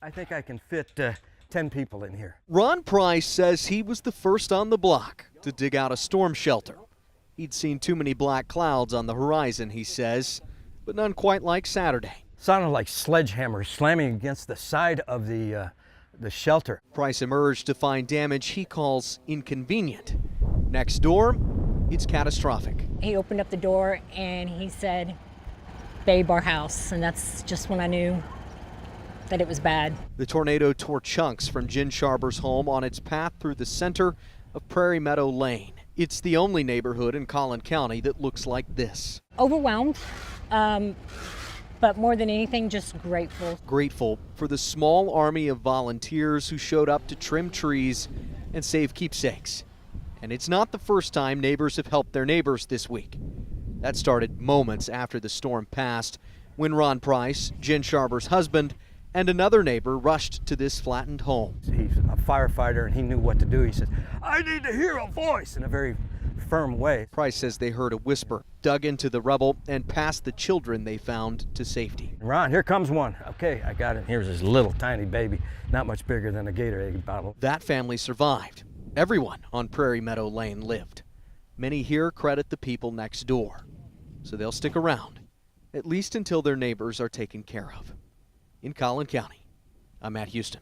I think I can fit 10 people in here. Ron Price says he was the first on the block to dig out a storm shelter. He'd seen too many black clouds on the horizon, he says, but none quite like Saturday. Sounded like sledgehammers slamming against the side of the shelter. Price emerged to find damage he calls inconvenient. Next door, it's catastrophic. He opened up the door and he said, "Babe, our house," and that's just when I knew that it was bad. The tornado tore chunks from Jen Sharber's home on its path through the center of Prairie Meadow Lane. It's the only neighborhood in Collin County that looks like this. Overwhelmed, but more than anything, just grateful. Grateful for the small army of volunteers who showed up to trim trees and save keepsakes. And it's not the first time neighbors have helped their neighbors this week. That started moments after the storm passed, when Ron Price, Jen Sharber's husband, and another neighbor rushed to this flattened home. He's a firefighter and he knew what to do. He said, "I need to hear a voice," in a very firm way. Price says they heard a whisper, dug into the rubble, and passed the children they found to safety. Ron, here comes one. Okay, I got it. Here's his little tiny baby, not much bigger than a Gatorade bottle. That family survived. Everyone on Prairie Meadow Lane lived. Many here credit the people next door. So they'll stick around, at least until their neighbors are taken care of. In Collin County, I'm Matt Houston.